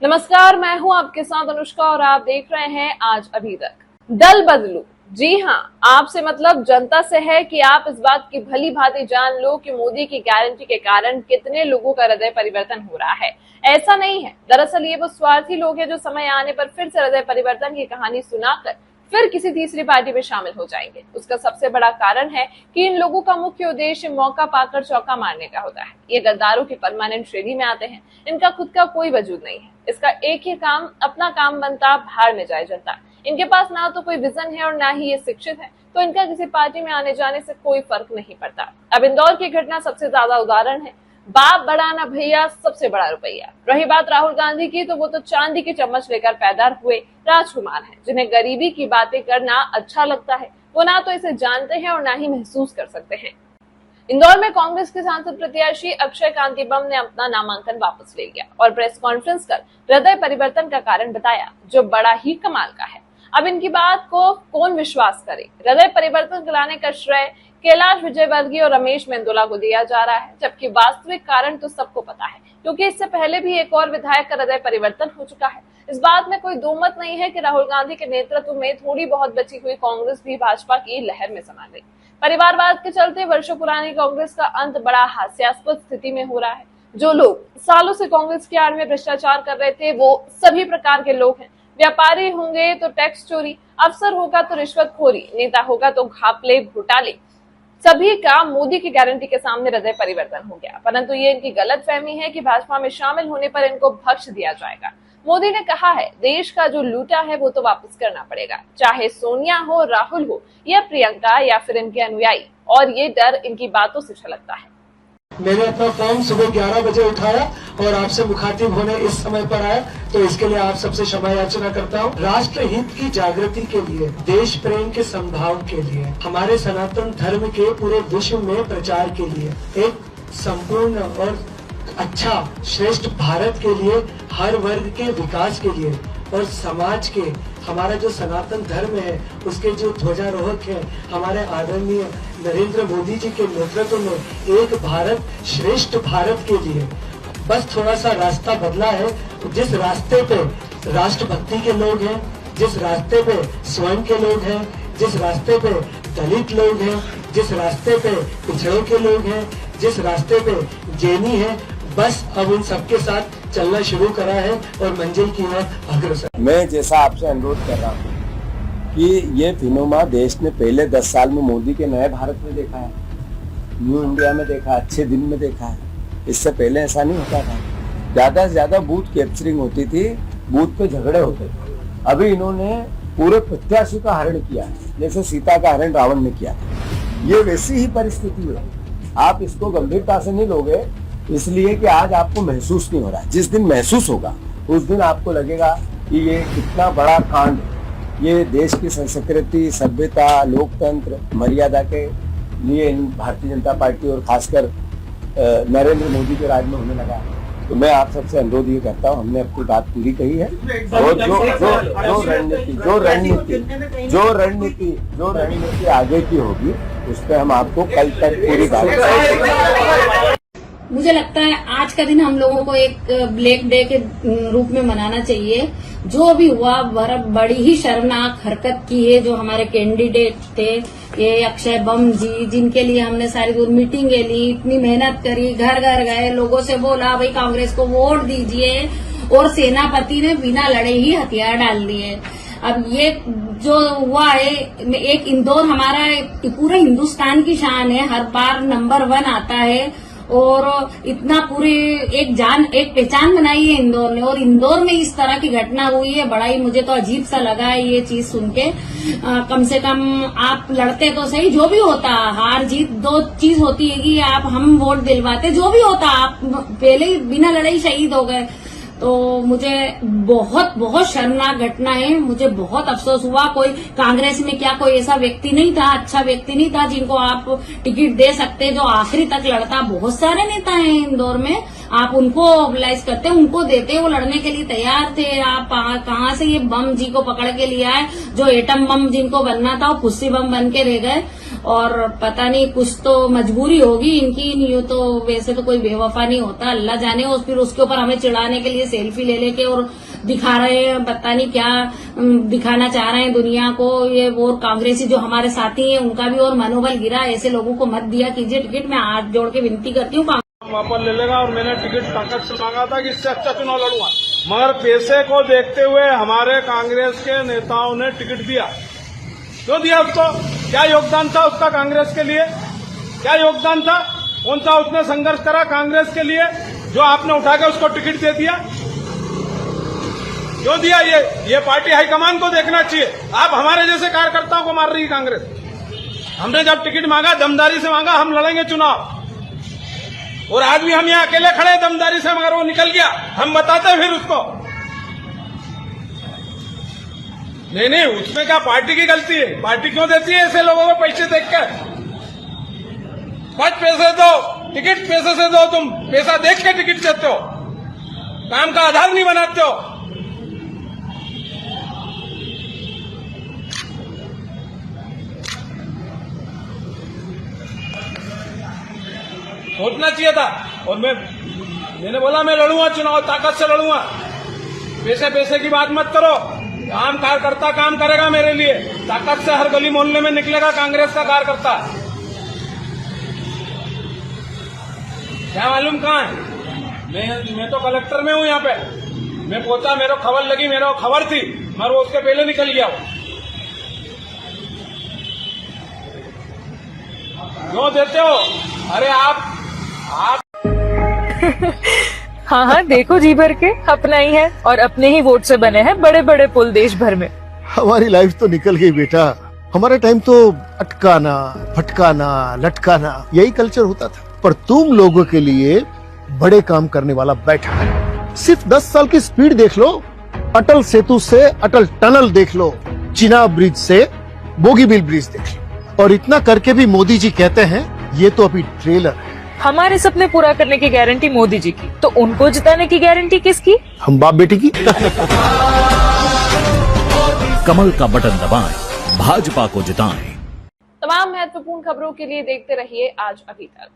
नमस्कार, मैं हूं आपके साथ अनुष्का और आप देख रहे हैं आज अभी तक। दल बदलू, जी हां, आपसे मतलब जनता से है कि आप इस बात की भली भांति जान लो कि मोदी की गारंटी के कारण कितने लोगों का हृदय परिवर्तन हो रहा है। ऐसा नहीं है, दरअसल ये वो स्वार्थी लोग हैं जो समय आने पर फिर से हृदय परिवर्तन की कहानी सुनाकर फिर किसी तीसरी पार्टी में शामिल हो जाएंगे। उसका सबसे बड़ा कारण है कि इन लोगों का मुख्य उद्देश्य मौका पाकर चौका मारने का होता है। ये गद्दारों की परमानेंट श्रेणी में आते हैं। इनका खुद का कोई वजूद नहीं है। इसका एक ही काम, अपना काम बनता, भाड़ में जाए जनता। इनके पास ना तो कोई विजन है और ना ही ये शिक्षित है, तो इनका किसी पार्टी में आने जाने से कोई फर्क नहीं पड़ता। अब इंदौर की घटना सबसे ज्यादा उदाहरण है। बाप बड़ा ना भैया, सबसे बड़ा रुपया। रही बात राहुल गांधी की, तो वो तो चांदी की चम्मच लेकर पैदा हुए राजकुमार हैं, जिन्हें गरीबी की बातें करना अच्छा लगता है। वो ना तो इसे जानते हैं और ना ही महसूस कर सकते हैं। इंदौर में कांग्रेस के सांसद प्रत्याशी अक्षय कांति बम ने अपना नामांकन वापस ले लिया और प्रेस कॉन्फ्रेंस कर हृदय परिवर्तन का कारण बताया, जो बड़ा ही कमाल का है। अब इनकी बात को कौन विश्वास करे। हृदय परिवर्तन कराने का श्रेय कैलाश विजयवर्गीय और रमेश मेंदोला को दिया जा रहा है, जबकि वास्तविक कारण तो सबको पता है, क्योंकि इससे पहले भी एक और विधायक का हृदय परिवर्तन हो चुका है। इस बात में कोई दो मत नहीं है कि राहुल गांधी के नेतृत्व में थोड़ी बहुत बची हुई कांग्रेस भी भाजपा की लहर में समा गई। परिवारवाद के चलते वर्षों पुरानी कांग्रेस का अंत बड़ा हास्यास्पद स्थिति में हो रहा है। जो लोग सालों से कांग्रेस की आड़ में भ्रष्टाचार कर रहे थे, वो सभी प्रकार के लोग हैं। व्यापारी होंगे तो टैक्स चोरी, अफसर होगा तो रिश्वतखोरी, नेता होगा तो घापले घोटाले, सभी का मोदी की गारंटी के सामने हृदय परिवर्तन हो गया। परंतु ये इनकी गलतफहमी है कि भाजपा में शामिल होने पर इनको बख्श दिया जाएगा। मोदी ने कहा है, देश का जो लूटा है वो तो वापस करना पड़ेगा, चाहे सोनिया हो, राहुल हो या प्रियंका या फिर इनके अनुयायी। और ये डर इनकी बातों से झलकता है। मैंने अपना फॉर्म सुबह 11 बजे उठाया और आपसे मुखातिब होने इस समय पर आया, तो इसके लिए आप सबसे क्षमा याचना करता हूँ। राष्ट्र हित की जागृति के लिए, देश प्रेम के संभाव के लिए, हमारे सनातन धर्म के पूरे विश्व में प्रचार के लिए, एक संपूर्ण और अच्छा श्रेष्ठ भारत के लिए, हर वर्ग के विकास के लिए और समाज के, हमारा जो सनातन धर्म है उसके जो ध्वजारोहक है हमारे आदरणीय नरेंद्र मोदी जी के नेतृत्व में एक भारत श्रेष्ठ भारत के लिए बस थोड़ा सा रास्ता बदला है। जिस रास्ते पे राष्ट्रभक्ति के लोग हैं, जिस रास्ते पे स्वयं के लोग हैं, जिस रास्ते पे दलित लोग हैं, जिस रास्ते पे पिछड़ों के लोग हैं, जिस रास्ते पे जैनी है, बस अब उन सबके साथ चलना शुरू करा है और मंजिल की ओर अग्रसर। मैं जैसा आपसे अनुरोध कर रहा हूँ कि ये फिनोमा देश ने पहले 10 साल में मोदी के नए भारत में देखा है, न्यू इंडिया में देखा, अच्छे दिन में देखा है। इससे पहले ऐसा नहीं होता था। ज्यादा से ज्यादा बूथ कैप्चरिंग होती थी, बूथ पे झगड़े होते थे। अभी इन्होंने पूरे प्रत्याशी का हरण किया है, जैसे सीता का हरण रावण ने किया था। ये वैसी ही परिस्थिति है। आप इसको गंभीरता से नहीं लोगे, इसलिए कि आज आपको महसूस नहीं हो रहा है। जिस दिन महसूस होगा उस दिन आपको लगेगा कि ये कितना बड़ा कांड, ये देश की संस्कृति, सभ्यता, लोकतंत्र, मर्यादा के लिए भारतीय जनता पार्टी और खासकर नरेंद्र मोदी के राज में होने लगा। तो मैं आप सबसे अनुरोध ये करता हूँ, हमने अपनी बात पूरी कही है और जो रणनीति आगे की होगी उस पर हम आपको कल तक पूरी बात। मुझे लगता है आज का दिन हम लोगों को एक ब्लैक डे के रूप में मनाना चाहिए। जो भी हुआ बड़ी ही शर्मनाक हरकत की है जो हमारे कैंडिडेट थे, ये अक्षय बम जी, जिनके लिए हमने सारी दूर मीटिंगें ली, इतनी मेहनत करी, घर घर गए, लोगों से बोला भाई कांग्रेस को वोट दीजिए, और सेनापति ने बिना लड़े ही हथियार डाल दिए। अब ये जो हुआ है, एक इंदौर हमारा पूरे हिंदुस्तान की शान है, हर बार नंबर 1 आता है और इतना पूरी एक पहचान बनाई है इंदौर ने, और इंदौर में इस तरह की घटना हुई है। बड़ा ही मुझे तो अजीब सा लगा है ये चीज सुन के। कम से कम आप लड़ते तो सही, जो भी होता, हार जीत दो चीज होती है कि आप हम वोट दिलवाते, जो भी होता, आप पहले ही बिना लड़े ही शहीद हो गए। तो मुझे बहुत शर्मनाक घटना है। मुझे बहुत अफसोस हुआ। कोई कांग्रेस में क्या कोई ऐसा व्यक्ति नहीं था, अच्छा व्यक्ति नहीं था जिनको आप टिकट दे सकते, जो आखिरी तक लड़ता। बहुत सारे नेता हैं इंदौर में, आप उनको मोबिलाइज करते, उनको देते, वो लड़ने के लिए तैयार थे। आप कहाँ से ये बम जी को पकड़ के लिया है, जो एटम बम जिनको बनना था वो खुशी बम बन के रह गए। और पता नहीं कुछ तो मजबूरी होगी इनकी, यूं तो वैसे तो कोई बेवफा नहीं होता, अल्लाह जाने। और फिर उसके ऊपर हमें चिढ़ाने के लिए सेल्फी ले लेके और दिखा रहे हैं, पता नहीं क्या दिखाना चाह रहे हैं दुनिया को ये। और कांग्रेसी जो हमारे साथी हैं उनका भी और मनोबल गिरा। ऐसे लोगों को मत दिया कीजिए टिकट। मैं हाथ जोड़ के विनती करती हूँ। वापस ले लेगा। और मैंने टिकट ताकत से मांगा था कि इससे अच्छा चुनाव लड़ूंगा, मगर पैसे को देखते हुए हमारे कांग्रेस के नेताओं ने टिकट दिया। क्यों दिया उसको? क्या योगदान था उसका कांग्रेस के लिए? क्या योगदान था? कौन सा उसने संघर्ष करा कांग्रेस के लिए जो आपने उठा के उसको टिकट दे दिया? क्यों दिया? ये पार्टी हाईकमान को देखना चाहिए। आप हमारे जैसे कार्यकर्ताओं को मार रही है कांग्रेस। हमने जब टिकट मांगा दमदारी से मांगा, हम लड़ेंगे चुनाव। और आज भी हम यहाँ अकेले खड़े दमदारी से, मगर वो निकल गया। हम बताते फिर उसको। नहीं, उसमें क्या पार्टी की गलती है? पार्टी क्यों देती है ऐसे लोगों को पैसे देखकर? बस पैसे दो, टिकट पैसे से दो। तुम पैसा देख के टिकट देते हो, काम का आधार नहीं बनाते हो। सोचना चाहिए था। और मैंने बोला मैं लड़ूंगा चुनाव, ताकत से लड़ूंगा। पैसे की बात मत करो। काम कार्यकर्ता काम करेगा मेरे लिए, ताकत से हर गली मोहल्ले में निकलेगा कांग्रेस का कार्यकर्ता। क्या मालूम कहाँ है? मैं तो कलेक्टर में हूँ यहाँ पे। मैं पहुंचा, मेरे को खबर लगी, मेरे को खबर थी, मगर वो उसके पहले निकल गया। क्यों देते हो? अरे आप हाँ, देखो जी भर के अपना ही है और अपने ही वोट से बने हैं बड़े बड़े पुल देश भर में। हमारी लाइफ तो निकल गई बेटा। हमारे टाइम तो अटकाना, फटकाना, लटकाना यही कल्चर होता था। पर तुम लोगों के लिए बड़े काम करने वाला बैठा है। सिर्फ 10 साल की स्पीड देख लो। अटल सेतु से अटल टनल देख लो, चिनाब ब्रिज से बोगीबिल ब्रिज देख लो। और इतना करके भी मोदी जी कहते हैं ये तो अभी ट्रेलर है। हमारे सपने पूरा करने की गारंटी मोदी जी की, तो उनको जिताने की गारंटी किसकी? हम बाप बेटी की। कमल का बटन दबाएं, भाजपा को जिताएं। तमाम महत्वपूर्ण खबरों के लिए देखते रहिए आज अभी तक।